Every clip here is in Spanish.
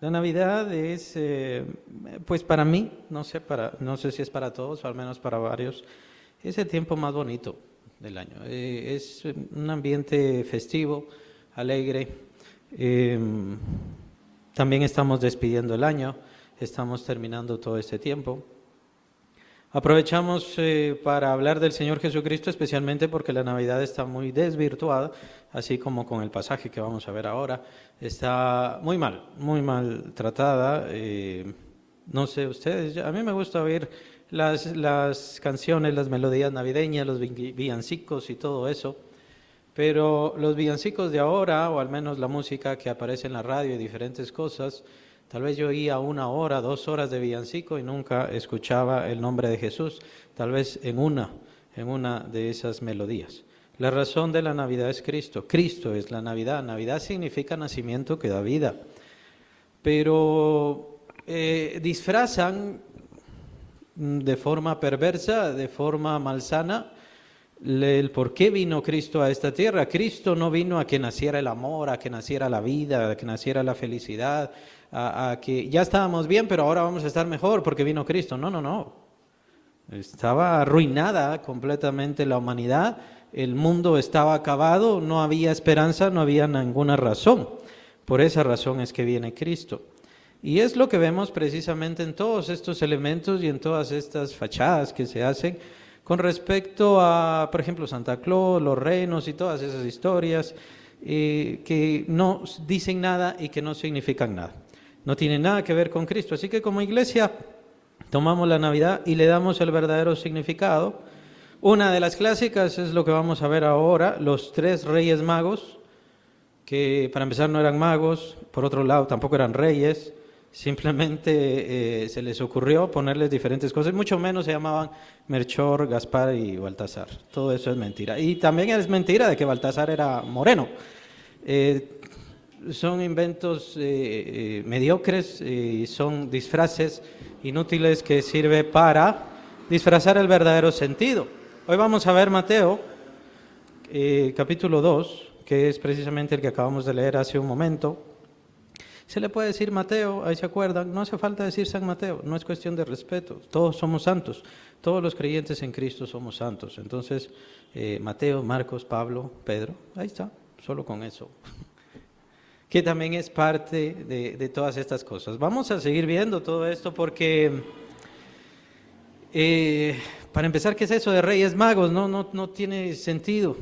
La Navidad es, pues para mí, no sé si es para todos, o al menos para varios, es el tiempo más bonito del año. Es un ambiente festivo, alegre. eh, También estamos despidiendo el año, estamos terminando todo este tiempo. Aprovechamos para hablar del Señor Jesucristo, especialmente porque la Navidad está muy desvirtuada, así como con el pasaje que vamos a ver ahora. Está muy mal tratada. No sé ustedes, a mí me gusta oír las canciones, las melodías navideñas, los villancicos y todo eso, pero los villancicos de ahora, o al menos la música que aparece en la radio y diferentes cosas, tal vez yo oía 1 hora, 2 horas de villancico y nunca escuchaba el nombre de Jesús, tal vez en una de esas melodías. La razón de la Navidad es Cristo. Cristo es la Navidad. Navidad significa nacimiento que da vida. Pero disfrazan de forma perversa, de forma malsana, el por qué vino Cristo a esta tierra. Cristo no vino a que naciera el amor, a que naciera la vida, a que naciera la felicidad, a que ya estábamos bien, pero ahora vamos a estar mejor porque vino Cristo. No, no, no. Estaba arruinada completamente la humanidad, el mundo estaba acabado, no había esperanza, no había ninguna razón. Por esa razón es que viene Cristo. Y es lo que vemos precisamente en todos estos elementos y en todas estas fachadas que se hacen con respecto a, por ejemplo, Santa Claus, los renos y todas esas historias que no dicen nada y que no significan nada. No tienen nada que ver con Cristo. Así que como iglesia tomamos la Navidad y le damos el verdadero significado. Una de las clásicas es lo que vamos a ver ahora, los 3 reyes magos, que para empezar no eran magos, por otro lado tampoco eran reyes, simplemente se les ocurrió ponerles diferentes cosas, mucho menos se llamaban Melchor, Gaspar y Baltasar. Todo eso es mentira. Y también es mentira de que Baltasar era moreno. Son inventos mediocres y son disfraces inútiles que sirve para disfrazar el verdadero sentido. Hoy vamos a ver Mateo, capítulo 2, que es precisamente el que acabamos de leer hace un momento. Se le puede decir Mateo, ahí se acuerdan, no hace falta decir San Mateo, no es cuestión de respeto, todos somos santos, todos los creyentes en Cristo somos santos. Entonces, Mateo, Marcos, Pablo, Pedro, ahí está, solo con eso. Que también es parte de todas estas cosas. Vamos a seguir viendo todo esto porque, para empezar, ¿qué es eso de reyes magos? No tiene sentido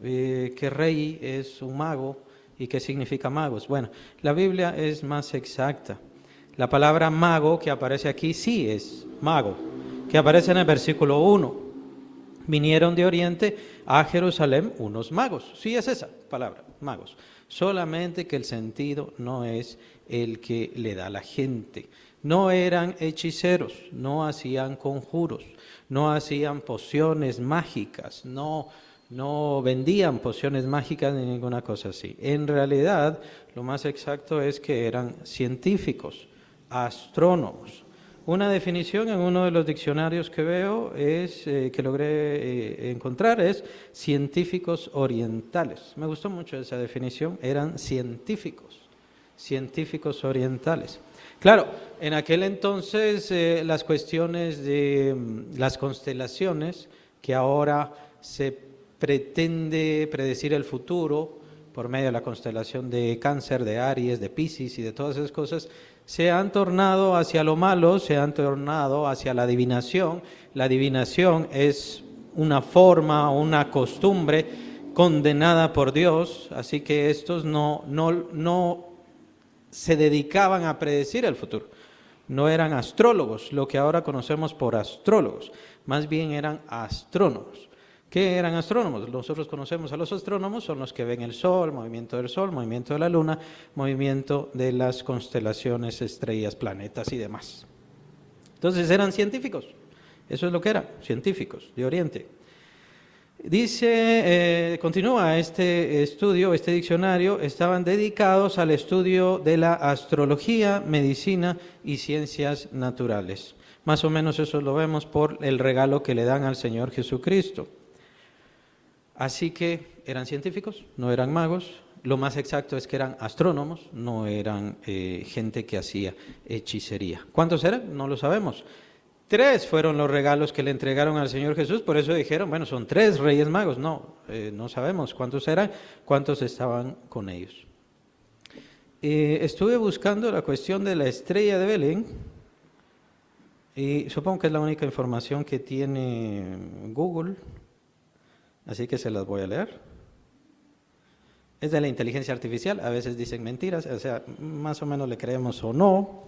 que rey es un mago y qué significa magos. Bueno, la Biblia es más exacta. La palabra mago que aparece aquí sí es mago, que aparece en el versículo 1. Vinieron de Oriente a Jerusalén unos magos. Sí es esa palabra, magos. Solamente que el sentido no es el que le da la gente. No eran hechiceros, no hacían conjuros, no hacían pociones mágicas, no vendían pociones mágicas ni ninguna cosa así. En realidad, lo más exacto es que eran científicos, astrónomos. Una definición en uno de los diccionarios que veo que logré encontrar es científicos orientales. Me gustó mucho esa definición, eran científicos orientales. Claro, en aquel entonces las cuestiones de las constelaciones, que ahora se pretende predecir el futuro por medio de la constelación de Cáncer, de Aries, de Piscis y de todas esas cosas, se han tornado hacia lo malo, se han tornado hacia la adivinación. La adivinación es una forma, una costumbre condenada por Dios, así que estos no se dedicaban a predecir el futuro. No eran astrólogos, lo que ahora conocemos por astrólogos, más bien eran astrónomos. ¿Qué eran astrónomos? Nosotros conocemos a los astrónomos, son los que ven el sol, movimiento del sol, movimiento de la luna, movimiento de las constelaciones, estrellas, planetas y demás. Entonces eran científicos, eso es lo que eran, científicos de Oriente. Dice, continúa este estudio, este diccionario, estaban dedicados al estudio de la astrología, medicina y ciencias naturales. Más o menos eso lo vemos por el regalo que le dan al Señor Jesucristo. Así que eran científicos, no eran magos, lo más exacto es que eran astrónomos, no eran gente que hacía hechicería. ¿Cuántos eran? No lo sabemos. 3 fueron los regalos que le entregaron al Señor Jesús, por eso dijeron, bueno, son 3 reyes magos. No, no sabemos cuántos eran, cuántos estaban con ellos. Estuve buscando la cuestión de la estrella de Belén, y supongo que es la única información que tiene Google, así que se las voy a leer. Es de la inteligencia artificial, a veces dicen mentiras, o sea, más o menos le creemos o no.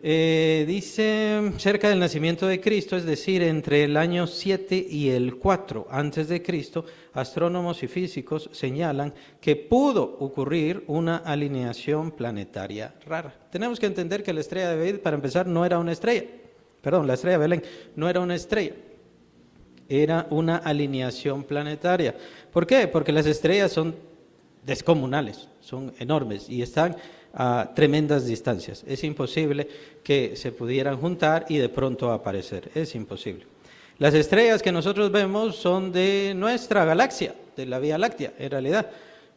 Dice, cerca del nacimiento de Cristo, es decir, entre el año 7 y el 4 antes de Cristo, astrónomos y físicos señalan que pudo ocurrir una alineación planetaria rara. Tenemos que entender que la estrella de Belén, para empezar, no era una estrella. Perdón, la estrella de Belén no era una estrella. Era una alineación planetaria. ¿Por qué? Porque las estrellas son descomunales, son enormes y están a tremendas distancias. Es imposible que se pudieran juntar y de pronto aparecer, es imposible. Las estrellas que nosotros vemos son de nuestra galaxia, de la Vía Láctea, en realidad.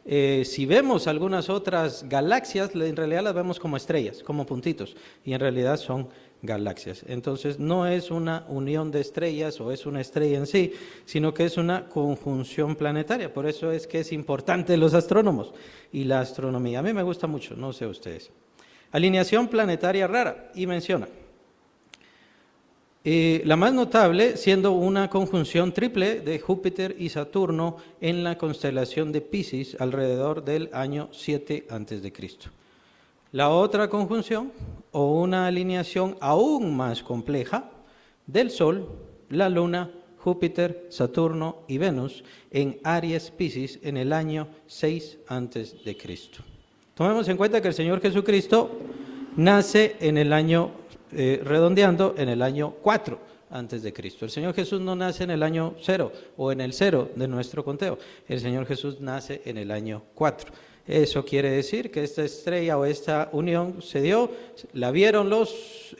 Si vemos algunas otras galaxias, en realidad las vemos como estrellas, como puntitos, y en realidad son galaxias. Entonces no es una unión de estrellas o es una estrella en sí, sino que es una conjunción planetaria. Por eso es que es importante los astrónomos y la astronomía. A mí me gusta mucho, no sé ustedes. Alineación planetaria rara, y menciona la más notable siendo una conjunción triple de Júpiter y Saturno en la constelación de Piscis alrededor del año 7 a.C. La otra conjunción, o una alineación aún más compleja, del Sol, la Luna, Júpiter, Saturno y Venus en Aries Piscis en el año 6 a.C. Tomemos en cuenta que el Señor Jesucristo nace en el año, redondeando, en el año 4 antes de Cristo. El Señor Jesús no nace en el año 0 o en el 0 de nuestro conteo. El Señor Jesús nace en el año 4. Eso quiere decir que esta estrella o esta unión se dio, la vieron los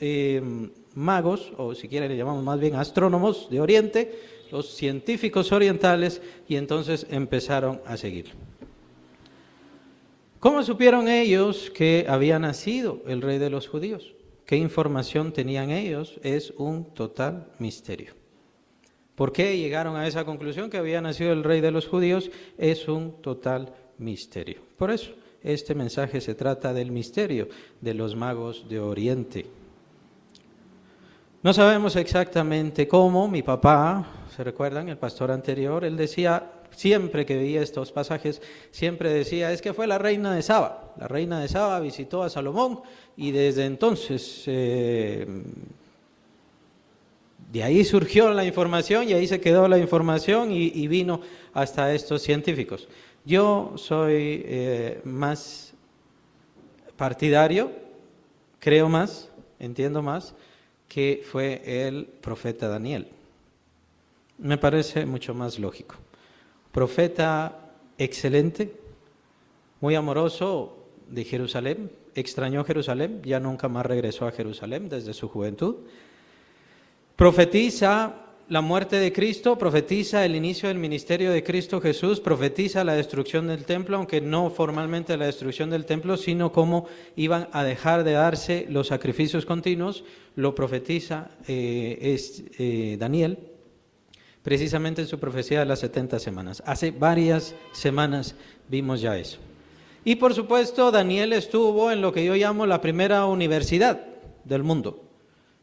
magos, o si quieren le llamamos más bien astrónomos de Oriente, los científicos orientales, y entonces empezaron a seguir. ¿Cómo supieron ellos que había nacido el rey de los judíos? ¿Qué información tenían ellos? Es un total misterio. ¿Por qué llegaron a esa conclusión que había nacido el rey de los judíos? Es un total misterio. Por eso, este mensaje se trata del misterio de los magos de Oriente. No sabemos exactamente cómo. Mi papá, ¿se recuerdan? El pastor anterior, él decía, siempre que veía estos pasajes, siempre decía, es que fue la reina de Saba. La reina de Saba visitó a Salomón y desde entonces de ahí surgió la información y ahí se quedó la información y vino hasta estos científicos. Yo soy más partidario, creo más, entiendo más, que fue el profeta Daniel. Me parece mucho más lógico. Profeta excelente, muy amoroso de Jerusalén, extrañó Jerusalén, ya nunca más regresó a Jerusalén desde su juventud. Profetiza la muerte de Cristo, profetiza el inicio del ministerio de Cristo Jesús, profetiza la destrucción del templo, aunque no formalmente la destrucción del templo, sino cómo iban a dejar de darse los sacrificios continuos, lo profetiza Daniel, precisamente en su profecía de las 70 semanas. Hace varias semanas vimos ya eso. Y por supuesto, Daniel estuvo en lo que yo llamo la primera universidad del mundo,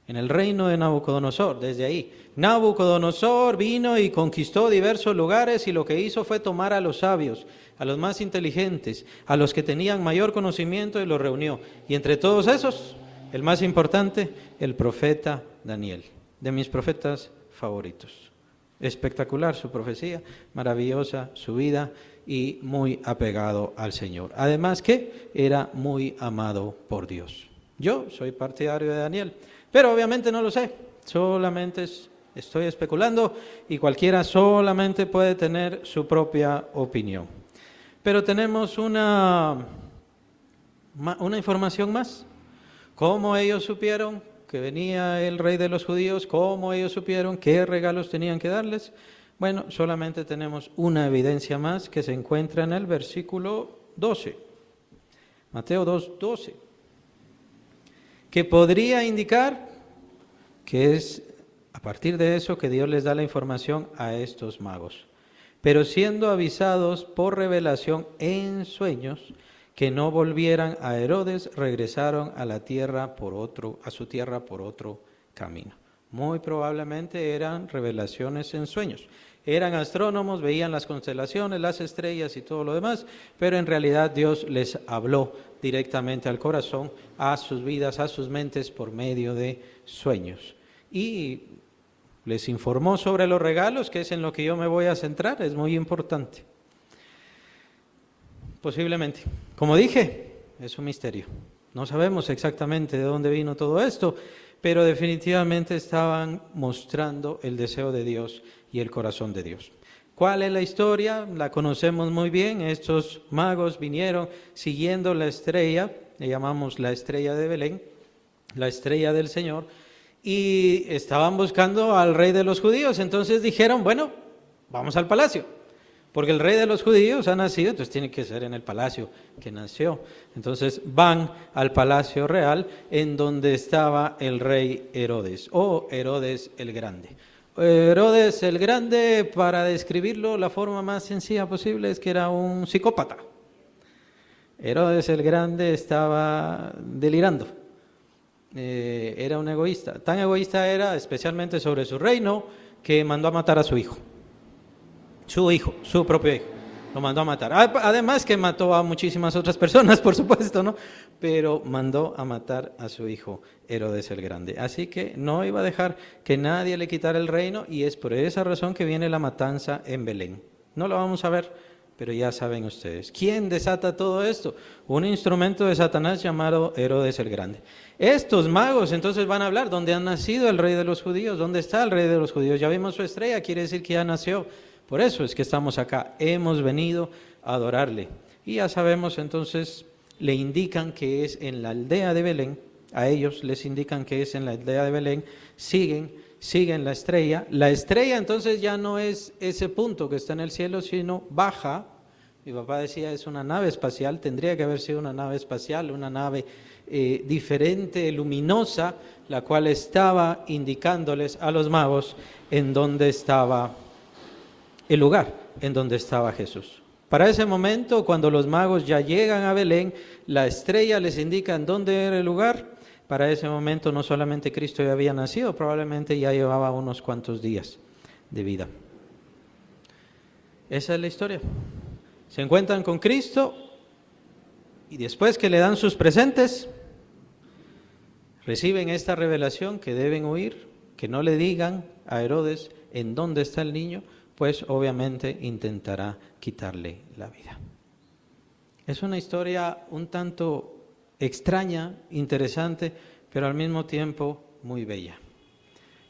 en el reino de Nabucodonosor. Desde ahí, Nabucodonosor vino y conquistó diversos lugares y lo que hizo fue tomar a los sabios, a los más inteligentes, a los que tenían mayor conocimiento y los reunió. Y entre todos esos, el más importante, el profeta Daniel, de mis profetas favoritos. Espectacular su profecía, maravillosa su vida y muy apegado al Señor. Además que era muy amado por Dios. Yo soy partidario de Daniel, pero obviamente no lo sé, solamente estoy especulando y cualquiera solamente puede tener su propia opinión. Pero tenemos una información más. ¿Cómo ellos supieron que venía el rey de los judíos? ¿Cómo ellos supieron qué regalos tenían que darles? Bueno, solamente tenemos una evidencia más que se encuentra en el versículo 12, Mateo 2:12, que podría indicar que es a partir de eso que Dios les da la información a estos magos. Pero siendo avisados por revelación en sueños que no volvieran a Herodes, regresaron a su tierra por otro camino. Muy probablemente eran revelaciones en sueños. Eran astrónomos, veían las constelaciones, las estrellas y todo lo demás, pero en realidad Dios les habló directamente al corazón, a sus vidas, a sus mentes por medio de sueños. Y les informó sobre los regalos, que es en lo que yo me voy a centrar, es muy importante. Posiblemente. Como dije, es un misterio. No sabemos exactamente de dónde vino todo esto, pero definitivamente estaban mostrando el deseo de Dios y el corazón de Dios. ¿Cuál es la historia? La conocemos muy bien. Estos magos vinieron siguiendo la estrella, le llamamos la estrella de Belén, la estrella del Señor, y estaban buscando al rey de los judíos. Entonces dijeron, bueno, vamos al palacio, porque el rey de los judíos ha nacido, entonces tiene que ser en el palacio que nació. Entonces van al palacio real en donde estaba el rey Herodes, o Herodes el Grande. Herodes el Grande, para describirlo la forma más sencilla posible, es que era un psicópata. Herodes el Grande estaba delirando. Era un egoísta. Tan egoísta era, especialmente sobre su reino, que mandó a matar a su hijo. Su propio hijo. Lo mandó a matar. Además que mató a muchísimas otras personas, por supuesto, ¿no? Pero mandó a matar a su hijo, Herodes el Grande. Así que no iba a dejar que nadie le quitara el reino, y es por esa razón que viene la matanza en Belén. No lo vamos a ver, pero ya saben ustedes. ¿Quién desata todo esto? Un instrumento de Satanás llamado Herodes el Grande. Estos magos entonces van a hablar, ¿dónde ha nacido el rey de los judíos? ¿Dónde está el rey de los judíos? Ya vimos su estrella, quiere decir que ya nació. Por eso es que estamos acá, hemos venido a adorarle. Y ya sabemos, entonces, le indican que es en la aldea de Belén, a ellos les indican que es en la aldea de Belén, siguen la estrella. La estrella entonces ya no es ese punto que está en el cielo, sino baja. Mi papá decía, es una nave espacial, tendría que haber sido una nave espacial, una nave diferente, luminosa, la cual estaba indicándoles a los magos en dónde estaba el lugar, en donde estaba Jesús. Para ese momento, cuando los magos ya llegan a Belén, la estrella les indica en dónde era el lugar. Para ese momento no solamente Cristo ya había nacido, probablemente ya llevaba unos cuantos días de vida. Esa es la historia. Se encuentran con Cristo y después que le dan sus presentes, reciben esta revelación que deben huir, que no le digan a Herodes en dónde está el niño, pues obviamente intentará quitarle la vida. Es una historia un tanto extraña, interesante, pero al mismo tiempo muy bella.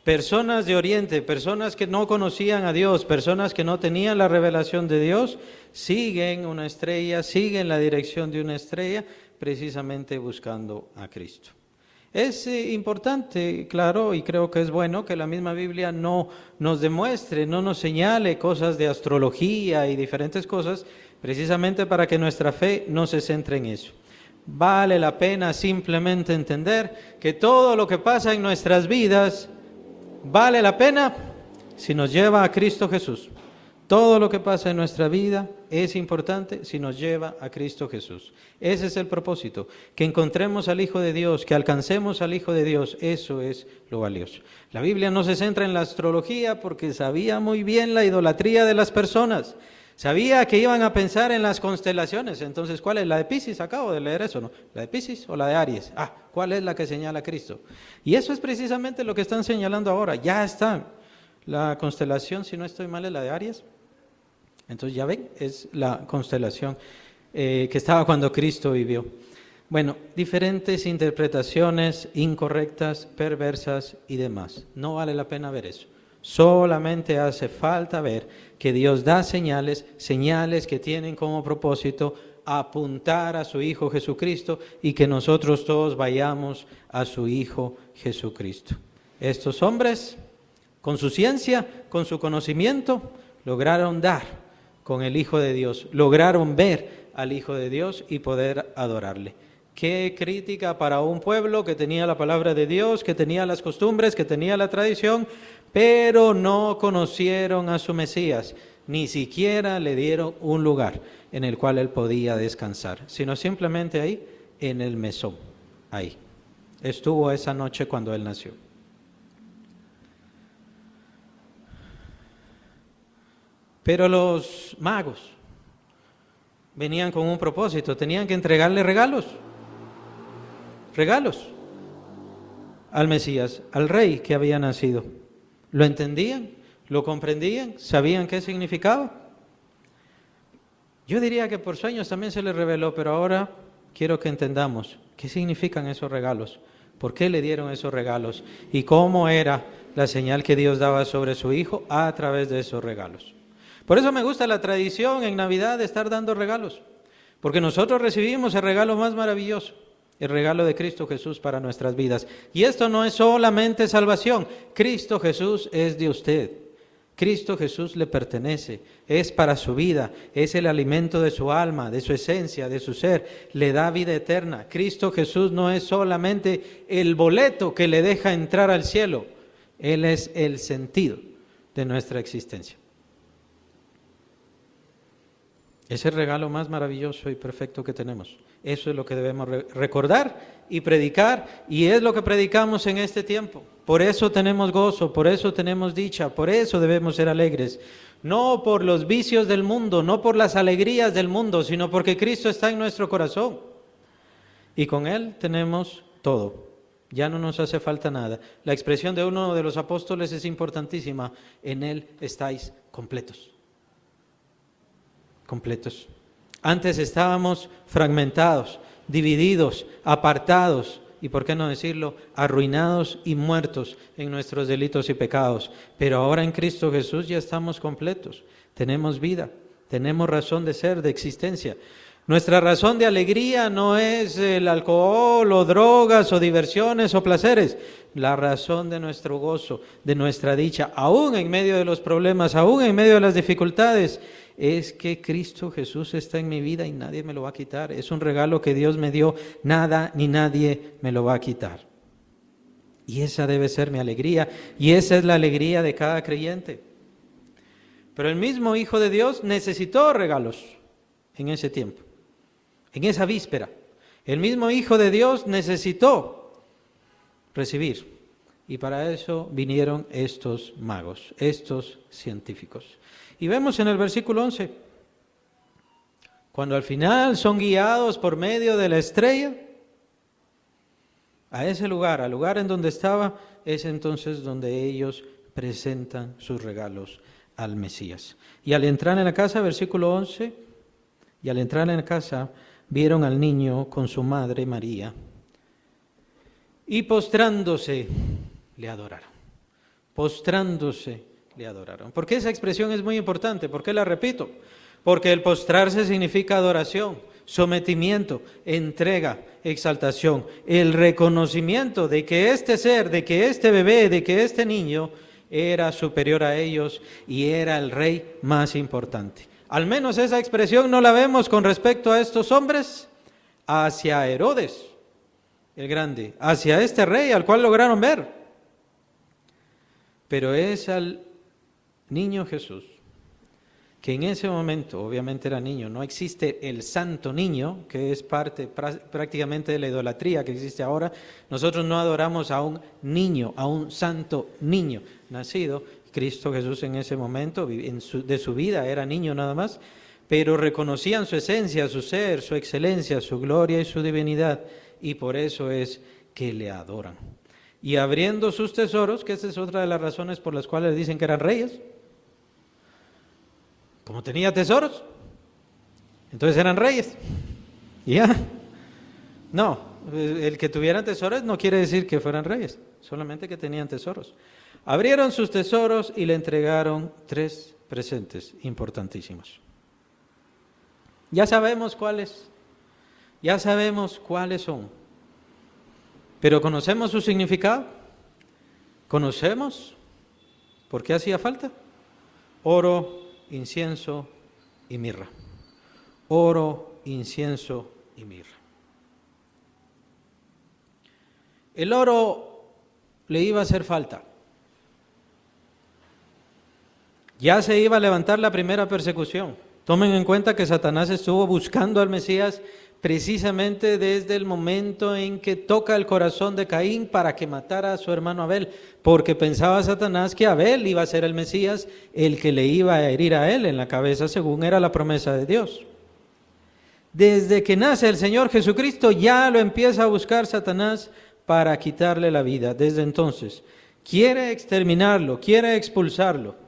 Personas de Oriente, personas que no conocían a Dios, personas que no tenían la revelación de Dios, siguen una estrella, siguen la dirección de una estrella, precisamente buscando a Cristo. Es importante, claro, y creo que es bueno que la misma Biblia no nos demuestre, no nos señale cosas de astrología y diferentes cosas, precisamente para que nuestra fe no se centre en eso. Vale la pena simplemente entender que todo lo que pasa en nuestras vidas vale la pena si nos lleva a Cristo Jesús. Todo lo que pasa en nuestra vida es importante si nos lleva a Cristo Jesús. Ese es el propósito, que encontremos al Hijo de Dios, que alcancemos al Hijo de Dios, eso es lo valioso. La Biblia no se centra en la astrología porque sabía muy bien la idolatría de las personas, sabía que iban a pensar en las constelaciones. Entonces, ¿cuál es? ¿La de Piscis? Acabo de leer eso, ¿no? ¿La de Piscis o la de Aries? ¿Cuál es la que señala a Cristo? Y eso es precisamente lo que están señalando ahora, ya está. La constelación, si no estoy mal, es la de Aries. Entonces, ya ven, es la constelación que estaba cuando Cristo vivió. Bueno, diferentes interpretaciones incorrectas, perversas y demás. No vale la pena ver eso. Solamente hace falta ver que Dios da señales que tienen como propósito apuntar a su Hijo Jesucristo y que nosotros todos vayamos a su Hijo Jesucristo. Estos hombres Con su ciencia, con su conocimiento, lograron dar con el Hijo de Dios, lograron ver al Hijo de Dios y poder adorarle. Qué crítica para un pueblo que tenía la palabra de Dios, que tenía las costumbres, que tenía la tradición, pero no conocieron a su Mesías, ni siquiera le dieron un lugar en el cual él podía descansar, sino simplemente ahí, en el mesón, ahí. Estuvo esa noche cuando él nació. Pero los magos venían con un propósito, tenían que entregarle regalos al Mesías, al rey que había nacido. ¿Lo entendían? ¿Lo comprendían? ¿Sabían qué significaba? Yo diría que por sueños también se les reveló, pero ahora quiero que entendamos qué significan esos regalos, por qué le dieron esos regalos y cómo era la señal que Dios daba sobre su Hijo a través de esos regalos. Por eso me gusta la tradición en Navidad de estar dando regalos, porque nosotros recibimos el regalo más maravilloso, el regalo de Cristo Jesús para nuestras vidas. Y esto no es solamente salvación, Cristo Jesús es de usted. Cristo Jesús le pertenece, es para su vida, es el alimento de su alma, de su esencia, de su ser, le da vida eterna. Cristo Jesús no es solamente el boleto que le deja entrar al cielo, Él es el sentido de nuestra existencia. Es el regalo más maravilloso y perfecto que tenemos. Eso es lo que debemos recordar y predicar, y es lo que predicamos en este tiempo. Por eso tenemos gozo, por eso tenemos dicha, por eso debemos ser alegres. No por los vicios del mundo, no por las alegrías del mundo, sino porque Cristo está en nuestro corazón. Y con Él tenemos todo. Ya no nos hace falta nada. La expresión de uno de los apóstoles es importantísima. En Él estáis completos. Completos. Antes estábamos fragmentados, divididos, apartados y, por qué no decirlo, arruinados y muertos en nuestros delitos y pecados. Pero ahora en Cristo Jesús ya estamos completos, tenemos vida, tenemos razón de ser, de existencia. Nuestra razón de alegría no es el alcohol o drogas o diversiones o placeres. La razón de nuestro gozo, de nuestra dicha, aún en medio de los problemas, aún en medio de las dificultades, es que Cristo Jesús está en mi vida y nadie me lo va a quitar. Es un regalo que Dios me dio, nada ni nadie me lo va a quitar. Y esa debe ser mi alegría, y esa es la alegría de cada creyente. Pero el mismo Hijo de Dios necesitó regalos en ese tiempo, en esa víspera. El mismo Hijo de Dios necesitó recibir, y para eso vinieron estos magos, estos científicos. Y vemos en el versículo 11, cuando al final son guiados por medio de la estrella, a ese lugar, al lugar en donde estaba, es entonces donde ellos presentan sus regalos al Mesías. Y al entrar en la casa, versículo 11, y al entrar en la casa, vieron al niño con su madre María, y postrándose, le adoraron. Postrándose, le adoraron. ¿Por qué esa expresión es muy importante? ¿Por qué la repito? Porque el postrarse significa adoración, sometimiento, entrega, exaltación, el reconocimiento de que este ser, de que este bebé, de que este niño era superior a ellos y era el rey más importante. Al menos esa expresión no la vemos con respecto a estos hombres hacia Herodes el Grande, hacia este rey al cual lograron ver. Pero es al niño Jesús, que en ese momento, obviamente era niño, no existe el santo niño, que es parte prácticamente de la idolatría que existe ahora. Nosotros no adoramos a un niño, a un santo niño nacido. Cristo Jesús en ese momento de su vida era niño nada más, pero reconocían su esencia, su ser, su excelencia, su gloria y su divinidad, y por eso es que le adoran. Y abriendo sus tesoros, que esa es otra de las razones por las cuales dicen que eran reyes, como tenía tesoros, entonces eran reyes. ¿Ya? No, el que tuvieran tesoros no quiere decir que fueran reyes, solamente que tenían tesoros. Abrieron sus tesoros y le entregaron 3 presentes importantísimos. Ya sabemos cuáles son, pero ¿conocemos su significado? ¿Conocemos ¿Por qué hacía falta? Oro, incienso y mirra. Oro, incienso y mirra. El oro le iba a hacer falta. Ya se iba a levantar la primera persecución. Tomen en cuenta que Satanás estuvo buscando al Mesías precisamente desde el momento en que toca el corazón de Caín para que matara a su hermano Abel, porque pensaba Satanás que Abel iba a ser el Mesías, el que le iba a herir a él en la cabeza, según era la promesa de Dios. Desde que nace el Señor Jesucristo ya lo empieza a buscar Satanás para quitarle la vida. Desde entonces quiere exterminarlo, quiere expulsarlo.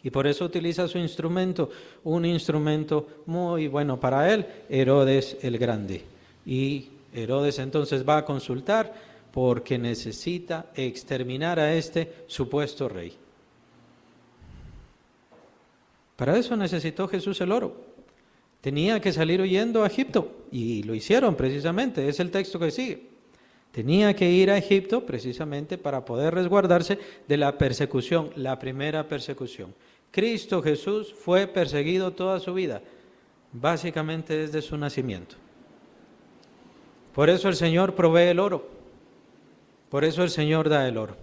Y por eso utiliza su instrumento, un instrumento muy bueno para él, Herodes el Grande. Y Herodes entonces va a consultar porque necesita exterminar a este supuesto rey. Para eso necesitó Jesús el oro. Tenía que salir huyendo a Egipto y lo hicieron precisamente, es el texto que sigue. Tenía que ir a Egipto precisamente para poder resguardarse de la persecución, la primera persecución. Cristo Jesús fue perseguido toda su vida, básicamente desde su nacimiento. Por eso el Señor provee el oro, por eso el Señor da el oro.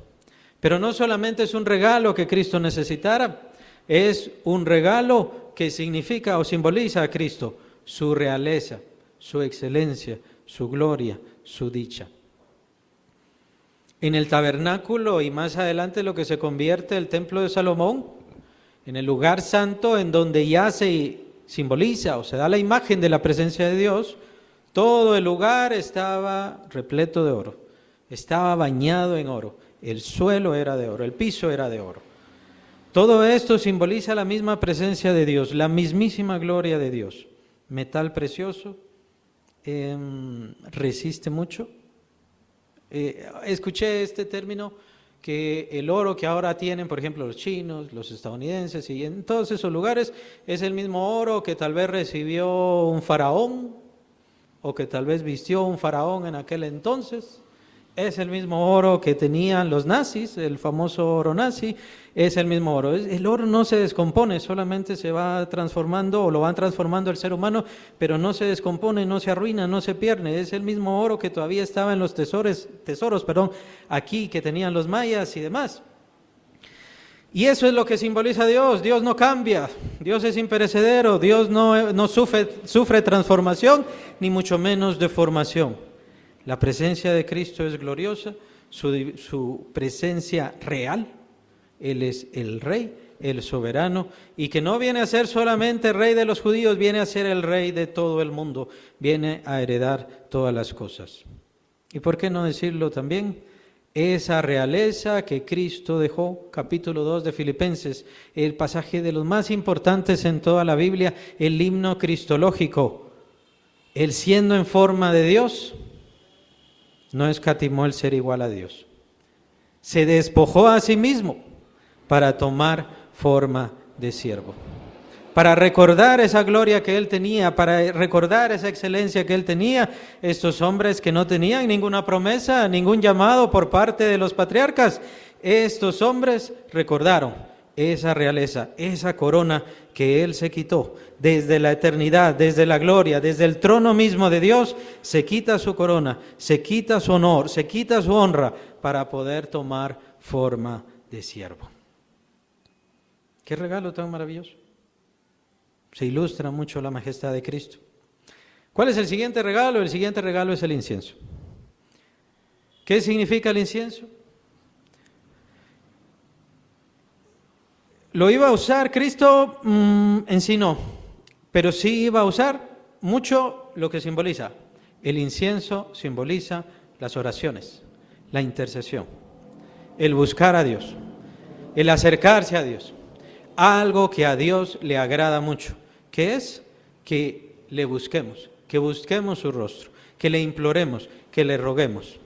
Pero no solamente es un regalo que Cristo necesitara, es un regalo que significa o simboliza a Cristo, su realeza, su excelencia, su gloria, su dicha. En el tabernáculo y más adelante lo que se convierte el templo de Salomón, en el lugar santo en donde ya se simboliza o se da la imagen de la presencia de Dios, todo el lugar estaba repleto de oro, estaba bañado en oro, el suelo era de oro, el piso era de oro. Todo esto simboliza la misma presencia de Dios, la mismísima gloria de Dios. Metal precioso, resiste mucho. Escuché este término, que el oro que ahora tienen, por ejemplo, los chinos, los estadounidenses y en todos esos lugares, es el mismo oro que tal vez recibió un faraón o que tal vez vistió un faraón en aquel entonces. Es el mismo oro que tenían los nazis, el famoso oro nazi, es el mismo oro. El oro no se descompone, solamente se va transformando o lo van transformando el ser humano, pero no se descompone, no se arruina, no se pierde. Es el mismo oro que todavía estaba en los tesoros, aquí que tenían los mayas y demás. Y eso es lo que simboliza Dios. Dios no cambia, Dios es imperecedero, Dios no sufre transformación, ni mucho menos deformación. La presencia de Cristo es gloriosa, su presencia real. Él es el Rey, el soberano, y que no viene a ser solamente Rey de los judíos, viene a ser el Rey de todo el mundo, viene a heredar todas las cosas. ¿Y por qué no decirlo también? Esa realeza que Cristo dejó, capítulo 2 de Filipenses, el pasaje de los más importantes en toda la Biblia, el himno cristológico. Él siendo en forma de Dios, no escatimó el ser igual a Dios. Se despojó a sí mismo para tomar forma de siervo. Para recordar esa gloria que Él tenía, para recordar esa excelencia que Él tenía, estos hombres que no tenían ninguna promesa, ningún llamado por parte de los patriarcas, estos hombres recordaron esa realeza, esa corona que Él se quitó desde la eternidad, desde la gloria, desde el trono mismo de Dios, se quita su corona, se quita su honor, se quita su honra para poder tomar forma de siervo. ¡Qué regalo tan maravilloso! Se ilustra mucho la majestad de Cristo. ¿Cuál es el siguiente regalo? El siguiente regalo es el incienso. ¿Qué significa el incienso? ¿Lo iba a usar Cristo? En sí no, pero sí iba a usar mucho lo que simboliza. El incienso simboliza las oraciones, la intercesión, el buscar a Dios, el acercarse a Dios. Algo que a Dios le agrada mucho, que es que le busquemos, que busquemos su rostro, que le imploremos, que le roguemos.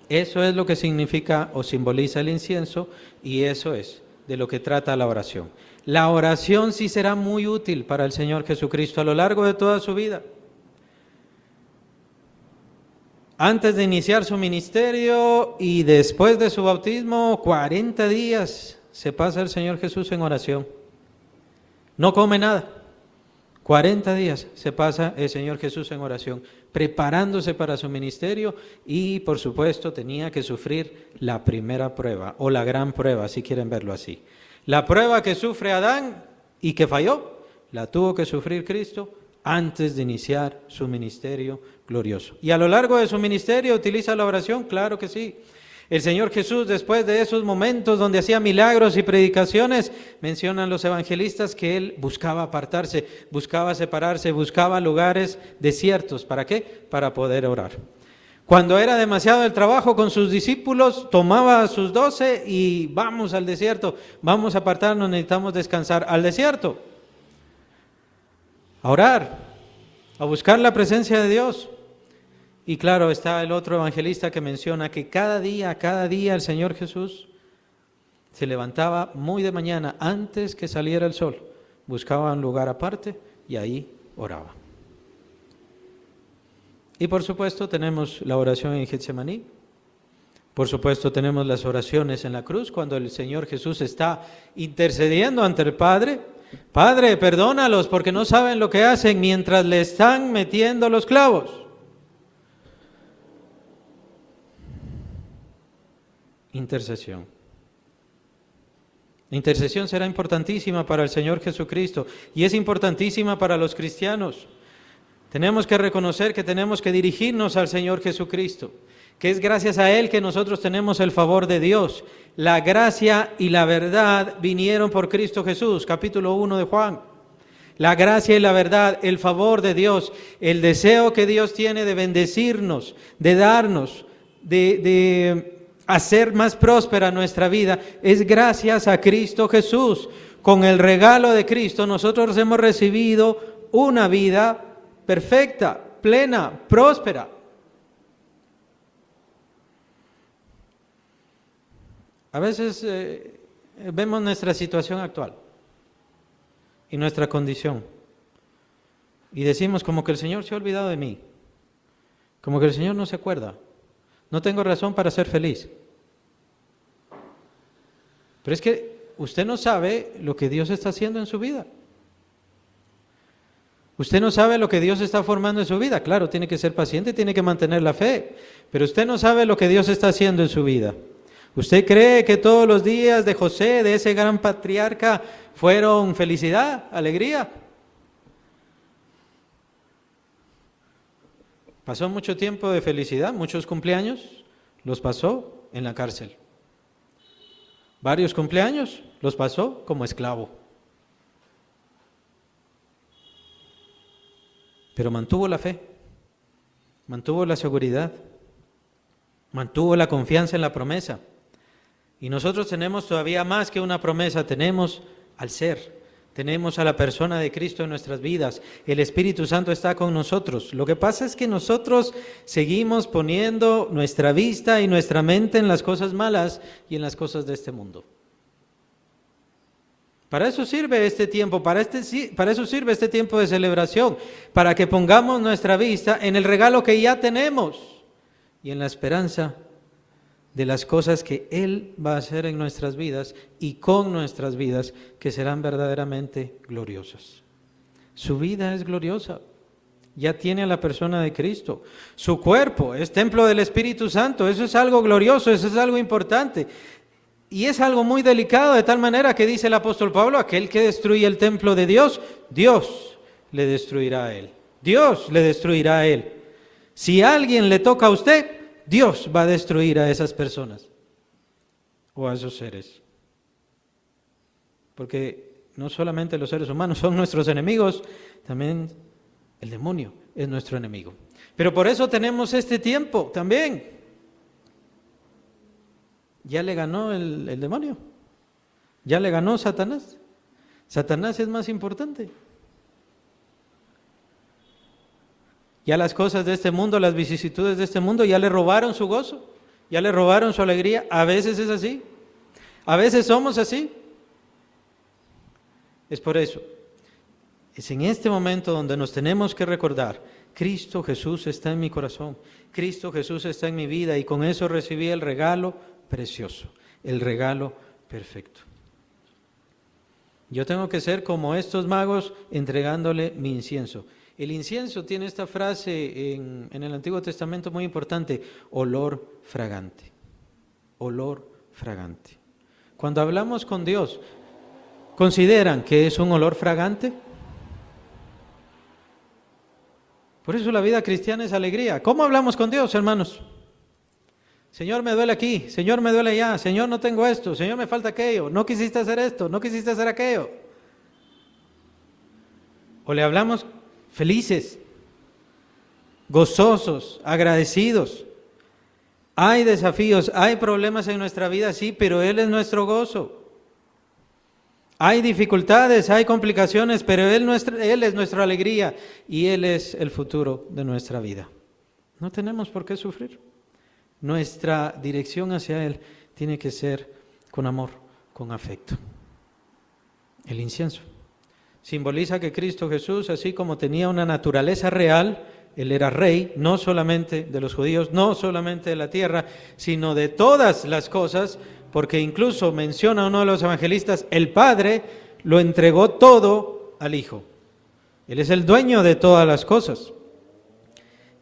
Eso es lo que significa o simboliza el incienso y eso es de lo que trata la oración. La oración sí será muy útil para el Señor Jesucristo a lo largo de toda su vida. Antes de iniciar su ministerio y después de su bautismo, 40 días se pasa el Señor Jesús en oración. No come nada. 40 días se pasa el Señor Jesús en oración, preparándose para su ministerio y, por supuesto, tenía que sufrir la primera prueba, o la gran prueba, si quieren verlo así. La prueba que sufre Adán y que falló, la tuvo que sufrir Cristo antes de iniciar su ministerio glorioso. ¿Y a lo largo de su ministerio utiliza la oración? Claro que sí. El Señor Jesús, después de esos momentos donde hacía milagros y predicaciones, mencionan los evangelistas que Él buscaba apartarse, buscaba separarse, buscaba lugares desiertos. ¿Para qué? Para poder orar. Cuando era demasiado el trabajo con sus discípulos, tomaba a sus 12 y vamos al desierto, vamos a apartarnos, necesitamos descansar. Al desierto, a orar, a buscar la presencia de Dios. Y claro, está el otro evangelista que menciona que cada día el Señor Jesús se levantaba muy de mañana, antes que saliera el sol, buscaba un lugar aparte y ahí oraba. Y por supuesto tenemos la oración en Getsemaní, por supuesto tenemos las oraciones en la cruz, cuando el Señor Jesús está intercediendo ante el Padre. Padre, perdónalos porque no saben lo que hacen mientras le están metiendo los clavos. Intercesión. La intercesión será importantísima para el Señor Jesucristo y es importantísima para los cristianos. Tenemos que reconocer que tenemos que dirigirnos al Señor Jesucristo, que es gracias a Él que nosotros tenemos el favor de Dios. La gracia y la verdad vinieron por Cristo Jesús, capítulo 1 de Juan. La gracia y la verdad, el favor de Dios, el deseo que Dios tiene de bendecirnos, de darnos, de hacer más próspera nuestra vida, es gracias a Cristo Jesús. Con el regalo de Cristo nosotros hemos recibido una vida perfecta, plena, próspera. A veces vemos nuestra situación actual y nuestra condición y decimos como que el Señor se ha olvidado de mí, como que el Señor no se acuerda. No tengo razón para ser feliz. Pero es que usted no sabe lo que Dios está haciendo en su vida. Usted no sabe lo que Dios está formando en su vida. Claro, tiene que ser paciente, tiene que mantener la fe. Pero usted no sabe lo que Dios está haciendo en su vida. ¿Usted cree que todos los días de José, de ese gran patriarca, fueron felicidad, alegría? Pasó mucho tiempo de felicidad, muchos cumpleaños los pasó en la cárcel. Varios cumpleaños los pasó como esclavo. Pero mantuvo la fe, mantuvo la seguridad, mantuvo la confianza en la promesa. Y nosotros tenemos todavía más que una promesa, tenemos al ser. Tenemos a la persona de Cristo en nuestras vidas. El Espíritu Santo está con nosotros. Lo que pasa es que nosotros seguimos poniendo nuestra vista y nuestra mente en las cosas malas y en las cosas de este mundo. Para eso sirve este tiempo, para eso sirve este tiempo de celebración, para que pongamos nuestra vista en el regalo que ya tenemos y en la esperanza de las cosas que Él va a hacer en nuestras vidas y con nuestras vidas, que serán verdaderamente gloriosas. Su vida es gloriosa, ya tiene a la persona de Cristo. Su cuerpo es templo del Espíritu Santo, eso es algo glorioso, eso es algo importante. Y es algo muy delicado, de tal manera que dice el apóstol Pablo, aquel que destruye el templo de Dios, Dios le destruirá a él. Dios le destruirá a él. Si a alguien le toca a usted, Dios va a destruir a esas personas o a esos seres. Porque no solamente los seres humanos son nuestros enemigos, también el demonio es nuestro enemigo. Pero por eso tenemos este tiempo también. Ya le ganó el demonio, ya le ganó Satanás. Satanás es más importante. Ya las cosas de este mundo, las vicisitudes de este mundo, ya le robaron su gozo, ya le robaron su alegría. A veces es así, a veces somos así. Es por eso Es en este momento donde nos tenemos que recordar, Cristo Jesús está en mi corazón, Cristo Jesús está en mi vida y con eso recibí el regalo precioso, el regalo perfecto. Yo tengo que ser como estos magos entregándole mi incienso. El incienso tiene esta frase en el Antiguo Testamento muy importante, olor fragante, olor fragante. Cuando hablamos con Dios, ¿consideran que es un olor fragante? Por eso la vida cristiana es alegría. ¿Cómo hablamos con Dios, hermanos? Señor, me duele aquí, Señor, me duele allá, Señor, no tengo esto, Señor, me falta aquello, no quisiste hacer esto, no quisiste hacer aquello. O le hablamos felices, gozosos, agradecidos. Hay desafíos, hay problemas en nuestra vida, sí, pero Él es nuestro gozo. Hay dificultades, hay complicaciones, pero Él es nuestra alegría y Él es el futuro de nuestra vida. No tenemos por qué sufrir. Nuestra dirección hacia Él tiene que ser con amor, con afecto. El incienso simboliza que Cristo Jesús, así como tenía una naturaleza real, Él era rey, no solamente de los judíos, no solamente de la tierra, sino de todas las cosas, porque incluso menciona uno de los evangelistas, el Padre lo entregó todo al Hijo. Él es el dueño de todas las cosas.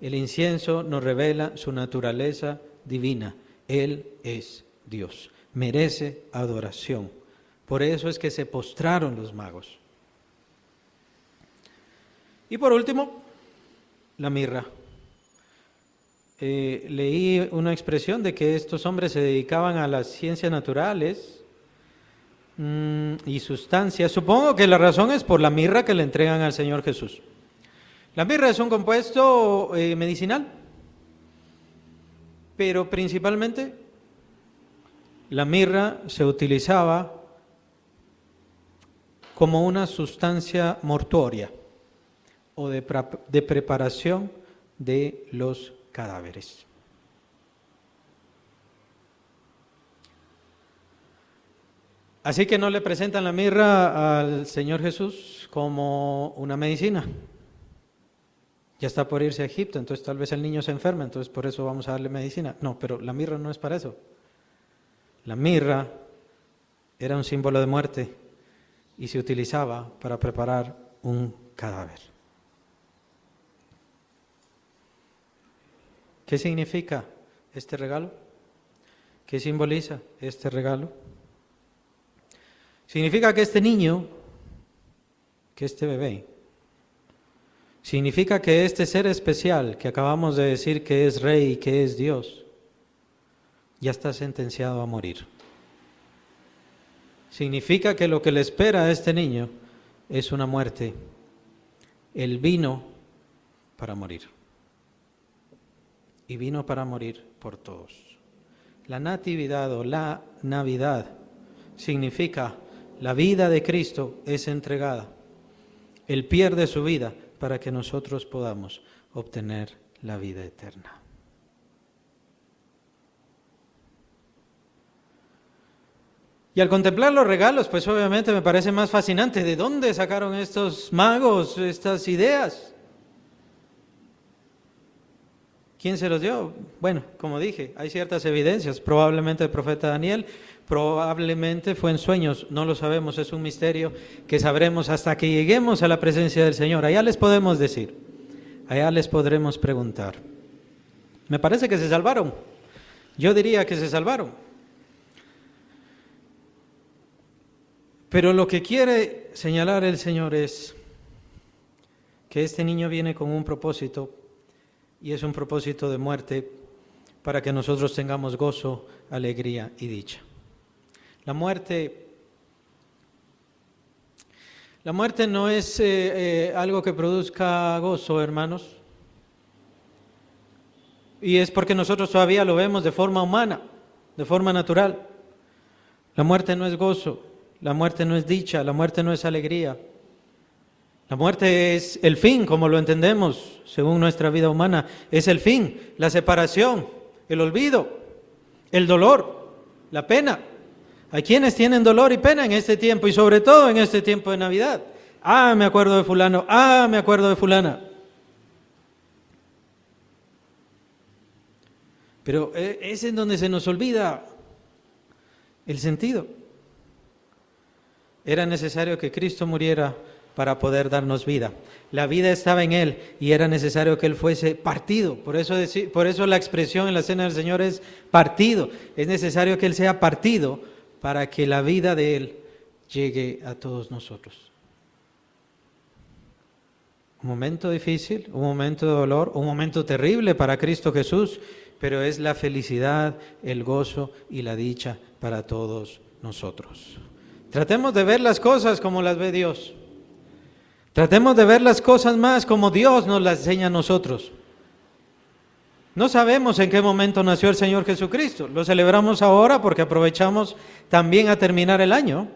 El incienso nos revela su naturaleza divina. Él es Dios, merece adoración. Por eso es que se postraron los magos. Y por último, la mirra. Leí una expresión de que estos hombres se dedicaban a las ciencias naturales y sustancias. Supongo que la razón es por la mirra que le entregan al Señor Jesús. La mirra es un compuesto medicinal, pero principalmente la mirra se utilizaba como una sustancia mortuoria o de preparación de los cadáveres. Así que no le presentan la mirra al Señor Jesús como una medicina. Ya está por irse a Egipto, entonces tal vez el niño se enferma, entonces por eso vamos a darle medicina. No, pero la mirra no es para eso. La mirra era un símbolo de muerte y se utilizaba para preparar un cadáver. ¿Qué significa este regalo? ¿Qué simboliza este regalo? Significa que este niño, que este bebé, significa que este ser especial que acabamos de decir que es rey y que es Dios, ya está sentenciado a morir. Significa que lo que le espera a este niño es una muerte. Él vino para morir. Y vino para morir por todos. La natividad o la Navidad significa la vida de Cristo es entregada. Él pierde su vida para que nosotros podamos obtener la vida eterna. Y al contemplar los regalos, pues obviamente me parece más fascinante. ¿De dónde sacaron estos magos estas ideas? ¿Quién se los dio? Bueno, como dije, hay ciertas evidencias. Probablemente el profeta Daniel, probablemente fue en sueños, no lo sabemos, es un misterio que sabremos hasta que lleguemos a la presencia del Señor. Allá les podemos decir, allá les podremos preguntar. Me parece que se salvaron. Yo diría que se salvaron. Pero lo que quiere señalar el Señor es que este niño viene con un propósito. Y es un propósito de muerte para que nosotros tengamos gozo, alegría y dicha. La muerte no es algo que produzca gozo, hermanos. Y es porque nosotros todavía lo vemos de forma humana, de forma natural. La muerte no es gozo, la muerte no es dicha, la muerte no es alegría. La muerte es el fin, como lo entendemos, según nuestra vida humana. Es el fin, la separación, el olvido, el dolor, la pena. Hay quienes tienen dolor y pena en este tiempo y sobre todo en este tiempo de Navidad. Ah, me acuerdo de fulano. Ah, me acuerdo de fulana. Pero es en donde se nos olvida el sentido. Era necesario que Cristo muriera para poder darnos vida. La vida estaba en Él y era necesario que Él fuese partido. Por eso la expresión en la Cena del Señor es partido. Es necesario que Él sea partido para que la vida de Él llegue a todos nosotros. Un momento difícil, un momento de dolor, un momento terrible para Cristo Jesús, pero es la felicidad, el gozo y la dicha para todos nosotros. Tratemos de ver las cosas como las ve Dios. Tratemos de ver las cosas más como Dios nos las enseña a nosotros. No sabemos en qué momento nació el Señor Jesucristo. Lo celebramos ahora porque aprovechamos también a terminar el año.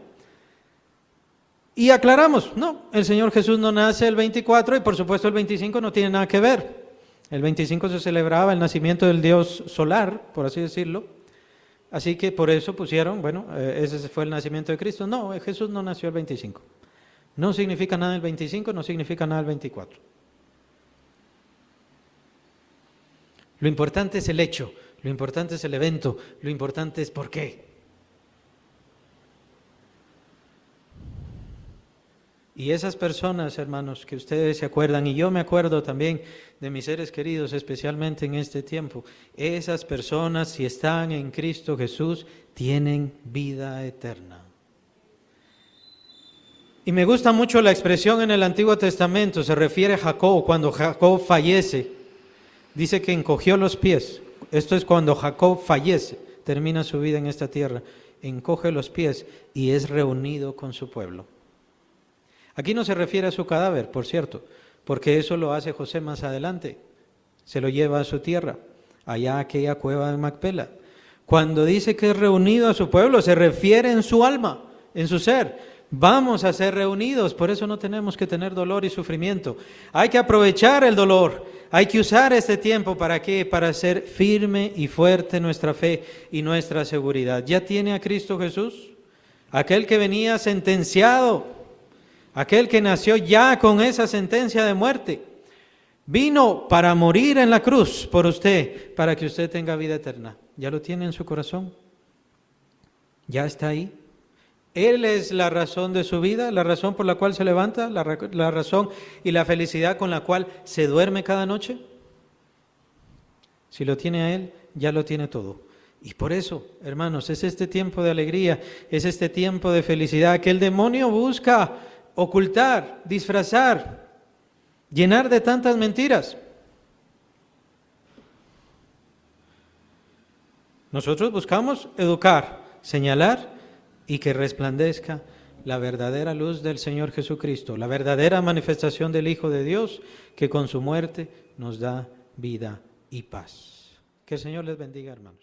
Y aclaramos, no, el Señor Jesús no nace el 24 y por supuesto el 25 no tiene nada que ver. El 25 se celebraba el nacimiento del Dios solar, por así decirlo. Así que por eso pusieron, bueno, ese fue el nacimiento de Cristo. No, Jesús no nació el 25. No significa nada el 25, no significa nada el 24. Lo importante es el hecho, lo importante es el evento, lo importante es por qué. Y esas personas, hermanos, que ustedes se acuerdan, y yo me acuerdo también de mis seres queridos, especialmente en este tiempo, esas personas, si están en Cristo Jesús, tienen vida eterna. Y me gusta mucho la expresión en el Antiguo Testamento, se refiere a Jacob, cuando Jacob fallece, dice que encogió los pies. Esto es cuando Jacob fallece, termina su vida en esta tierra, encoge los pies y es reunido con su pueblo. Aquí no se refiere a su cadáver, por cierto, porque eso lo hace José más adelante. Se lo lleva a su tierra, allá a aquella cueva de Macpela. Cuando dice que es reunido a su pueblo, se refiere en su alma, en su ser. Vamos a ser reunidos, por eso no tenemos que tener dolor y sufrimiento. Hay que aprovechar el dolor, hay que usar este tiempo, ¿para qué? Para hacer firme y fuerte nuestra fe y nuestra seguridad. ¿Ya tiene a Cristo Jesús? Aquel que venía sentenciado, aquel que nació ya con esa sentencia de muerte, vino para morir en la cruz por usted, para que usted tenga vida eterna. ¿Ya lo tiene en su corazón? ¿Ya está ahí? Él es la razón de su vida, la razón por la cual se levanta, la razón y la felicidad con la cual se duerme cada noche. Si lo tiene a Él, ya lo tiene todo. Y por eso, hermanos, es este tiempo de alegría, es este tiempo de felicidad que el demonio busca ocultar, disfrazar, llenar de tantas mentiras. Nosotros buscamos educar, señalar y que resplandezca la verdadera luz del Señor Jesucristo, la verdadera manifestación del Hijo de Dios, que con su muerte nos da vida y paz. Que el Señor les bendiga, hermanos.